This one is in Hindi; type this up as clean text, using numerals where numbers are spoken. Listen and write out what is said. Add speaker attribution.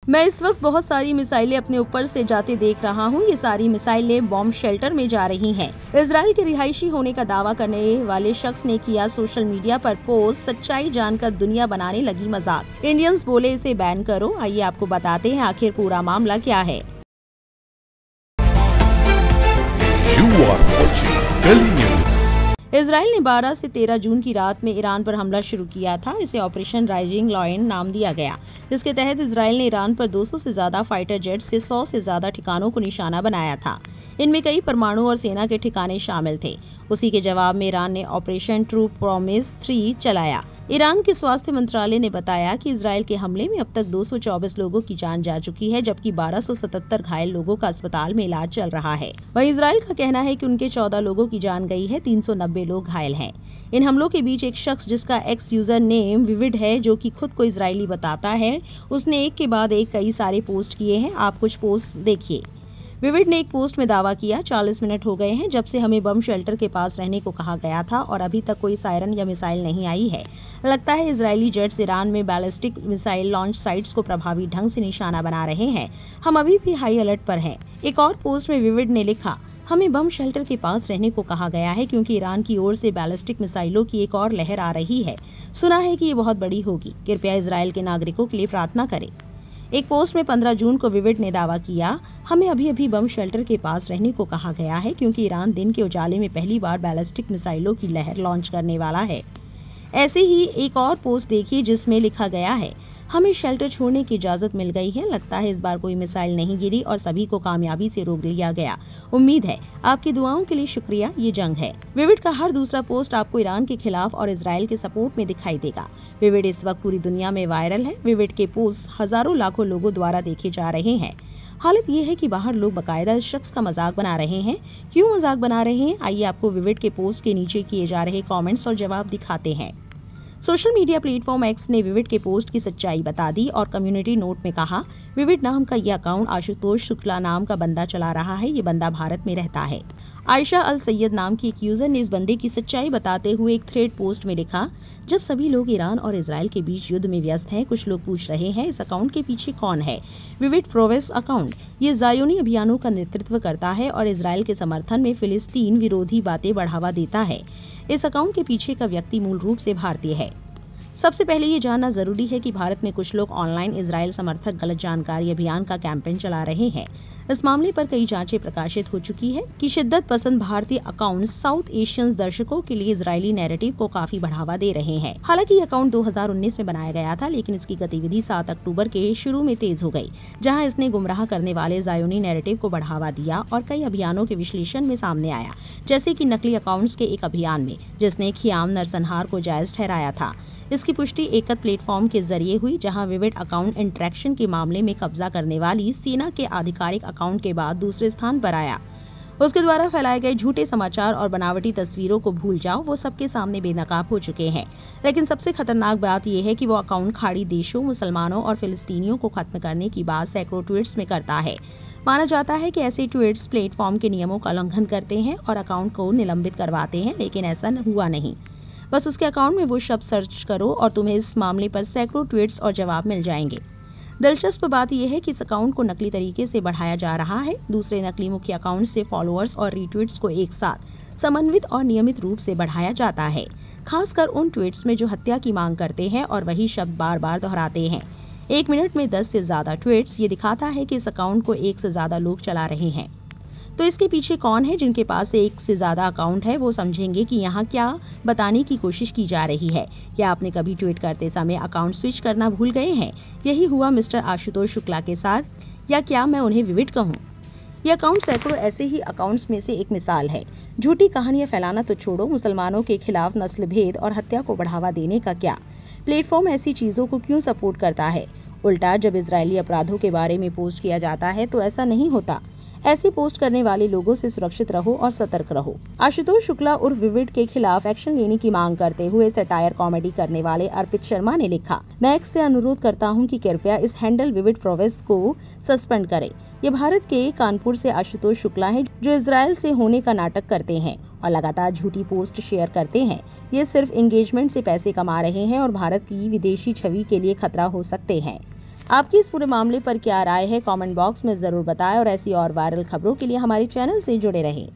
Speaker 1: मैं इस वक्त बहुत सारी मिसाइलें अपने ऊपर से जाते देख रहा हूँ। ये सारी मिसाइलें बॉम्ब शेल्टर में जा रही हैं। इजराइल के रिहायशी होने का दावा करने वाले शख्स ने किया सोशल मीडिया पर पोस्ट, सच्चाई जानकर दुनिया बनाने लगी मजाक। इंडियंस बोले इसे बैन करो। आइए आपको बताते हैं आखिर पूरा मामला क्या है। इजराइल ने 12 से 13 जून की रात में ईरान पर हमला शुरू किया था। इसे ऑपरेशन राइजिंग लायन नाम दिया गया, जिसके तहत इजराइल ने ईरान पर 200 से ज्यादा फाइटर जेट से 100 से ज्यादा ठिकानों को निशाना बनाया था। इनमें कई परमाणु और सेना के ठिकाने शामिल थे। उसी के जवाब में ईरान ने ऑपरेशन ट्रू प्रॉमिस 3 चलाया। ईरान के स्वास्थ्य मंत्रालय ने बताया कि इजराइल के हमले में अब तक 224 लोगों की जान जा चुकी है, जबकि 1277 घायल लोगों का अस्पताल में इलाज चल रहा है। वहीं इजराइल का कहना है कि उनके 14 लोगों की जान गई है, 390 लोग घायल हैं। इन हमलों के बीच एक शख्स जिसका एक्स यूजर नेम विविड है, जो कि खुद को इजरायली बताता है, उसने एक के बाद एक कई सारे पोस्ट किए हैं। आप कुछ पोस्ट देखिए। विविड ने एक पोस्ट में दावा किया, 40 मिनट हो गए हैं जब से हमें बम शेल्टर के पास रहने को कहा गया था और अभी तक कोई सायरन या मिसाइल नहीं आई है। लगता है इजरायली जेट्स ईरान में बैलिस्टिक मिसाइल लॉन्च साइट्स को प्रभावी ढंग से निशाना बना रहे हैं। हम अभी भी हाई अलर्ट पर हैं। एक और पोस्ट में विविड ने लिखा, हमें बम शेल्टर के पास रहने को कहा गया है क्योंकि ईरान की ओर से बैलिस्टिक मिसाइलों की एक और लहर आ रही है। सुना है कि ये बहुत बड़ी होगी। कृपया इजराइल के नागरिकों के लिए प्रार्थना करें। एक पोस्ट में 15 जून को विविड ने दावा किया, हमें अभी बम शेल्टर के पास रहने को कहा गया है क्योंकि ईरान दिन के उजाले में पहली बार बैलिस्टिक मिसाइलों की लहर लॉन्च करने वाला है। ऐसे ही एक और पोस्ट देखिए जिसमें लिखा गया है, हमें शेल्टर छोड़ने की इजाजत मिल गई है। लगता है इस बार कोई मिसाइल नहीं गिरी और सभी को कामयाबी से रोक लिया गया। उम्मीद है आपकी दुआओं के लिए शुक्रिया। ये जंग है। विविड का हर दूसरा पोस्ट आपको ईरान के खिलाफ और इजराइल के सपोर्ट में दिखाई देगा। विविड इस वक्त पूरी दुनिया में वायरल है। विविड के पोस्ट हजारों लाखों लोगों द्वारा देखे जा रहे हैं। हालत ये है कि बाहर लोग बकायदा इस शख्स का मजाक बना रहे हैं। क्यों मजाक बना रहे हैं? आइए आपको विविड के पोस्ट के नीचे किए जा रहे कमेंट्स और जवाब दिखाते हैं। सोशल मीडिया प्लेटफॉर्म एक्स ने विविड के पोस्ट की सच्चाई बता दी और कम्युनिटी नोट में कहा, विविड नाम का यह अकाउंट आशुतोष शुक्ला नाम का बंदा चला रहा है। ये बंदा भारत में रहता है। आयशा अल सैयद नाम की एक यूजर ने इस बंदे की सच्चाई बताते हुए एक थ्रेड पोस्ट में लिखा, जब सभी लोग ईरान और इजराइल के बीच युद्ध में व्यस्त हैं, कुछ लोग पूछ रहे हैं इस अकाउंट के पीछे कौन है। विविड प्रोवेस अकाउंट ये ज़ायोनी अभियानों का नेतृत्व करता है और इजराइल के समर्थन में फिलिस्तीन विरोधी बातें बढ़ावा देता है। इस अकाउंट के पीछे का व्यक्ति मूल रूप से भारतीय है। सबसे पहले ये जानना जरूरी है कि भारत में कुछ लोग ऑनलाइन इजराइल समर्थक गलत जानकारी अभियान का कैंपेन चला रहे हैं। इस मामले पर कई जांचें प्रकाशित हो चुकी है कि शिद्दत पसंद भारतीय अकाउंट्स साउथ एशियन दर्शकों के लिए इजरायली नैरेटिव को काफी बढ़ावा दे रहे हैं। हालांकि ये अकाउंट 2019 में बनाया गया था, लेकिन इसकी गतिविधि 7 अक्टूबर के शुरू में तेज हो गई, जहां इसने गुमराह करने वाले ज़ायोनी नैरेटिव को बढ़ावा दिया और कई अभियानों के विश्लेषण में सामने आया, जैसे कि नकली अकाउंट्स के एक अभियान में जिसने खियाम नरसंहार को जायज ठहराया था। इसकी पुष्टि एकत प्लेटफॉर्म के जरिए हुई, जहां विविड अकाउंट इंटरेक्शन के मामले में कब्जा करने वाली सेना के आधिकारिक अकाउंट के बाद दूसरे स्थान पर आया। उसके द्वारा फैलाए गए झूठे समाचार और बनावटी तस्वीरों को भूल जाओ, वो सबके सामने बेनकाब हो चुके हैं। लेकिन सबसे खतरनाक बात यह है कि वो अकाउंट खाड़ी देशों, मुसलमानों और फिलिस्तीनियों को खत्म करने की बात सैकड़ों ट्वीट्स में करता है। माना जाता है कि ऐसे ट्वीट्स प्लेटफॉर्म के नियमों का उल्लंघन करते हैं और अकाउंट को निलंबित करवाते हैं, लेकिन ऐसा हुआ नहीं। बस उसके अकाउंट में वो शब्द सर्च करो और तुम्हें इस मामले पर सैकड़ों ट्वीट्स और जवाब मिल जाएंगे। दिलचस्प बात यह है कि इस अकाउंट को नकली तरीके से बढ़ाया जा रहा है। दूसरे नकली मुख्य अकाउंट से फॉलोअर्स और रीट्वीट्स को एक साथ समन्वित और नियमित रूप से बढ़ाया जाता है, खासकर उन ट्वीट्स में जो हत्या की मांग करते हैं और वही शब्द बार बार दोहराते हैं। 1 मिनट में 10 से ज्यादा ट्वीट्स, ये दिखाता है कि इस अकाउंट को 1 से ज्यादा लोग चला रहे हैं। तो इसके पीछे कौन है? जिनके पास 1 से ज्यादा अकाउंट है वो समझेंगे कि यहाँ क्या बताने की कोशिश की जा रही है। क्या आपने कभी ट्वीट करते समय अकाउंट स्विच करना भूल गए हैं? यही हुआ मिस्टर आशुतोष शुक्ला के साथ, या क्या मैं उन्हें विविड कहूँ? यह अकाउंट सैकड़ों ऐसे ही अकाउंट्स में से एक मिसाल है। झूठी कहानियां फैलाना तो छोड़ो, मुसलमानों के खिलाफ नस्ल भेद और हत्या को बढ़ावा देने का क्या? प्लेटफॉर्म ऐसी चीजों को क्यों सपोर्ट करता है? उल्टा जब इजरायली अपराधों के बारे में पोस्ट किया जाता है तो ऐसा नहीं होता। ऐसे पोस्ट करने वाले लोगों से सुरक्षित रहो और सतर्क रहो। आशुतोष शुक्ला उर्फ विविड के खिलाफ एक्शन लेने की मांग करते हुए सटायर कॉमेडी करने वाले अर्पित शर्मा ने लिखा, मैं एक्स से अनुरोध करता हूं कि कृपया इस हैंडल विविड प्रोवेस को सस्पेंड करें। ये भारत के कानपुर से आशुतोष शुक्ला हैं, जो इजराइल से होने का नाटक करते हैं और लगातार झूठी पोस्ट शेयर करते हैं। ये सिर्फ एंगेजमेंट से पैसे कमा रहे हैं और भारत की विदेशी छवि के लिए खतरा हो सकते हैं। आपकी इस पूरे मामले पर क्या राय है, कमेंट बॉक्स में ज़रूर बताएं और ऐसी और वायरल खबरों के लिए हमारे चैनल से जुड़े रहें।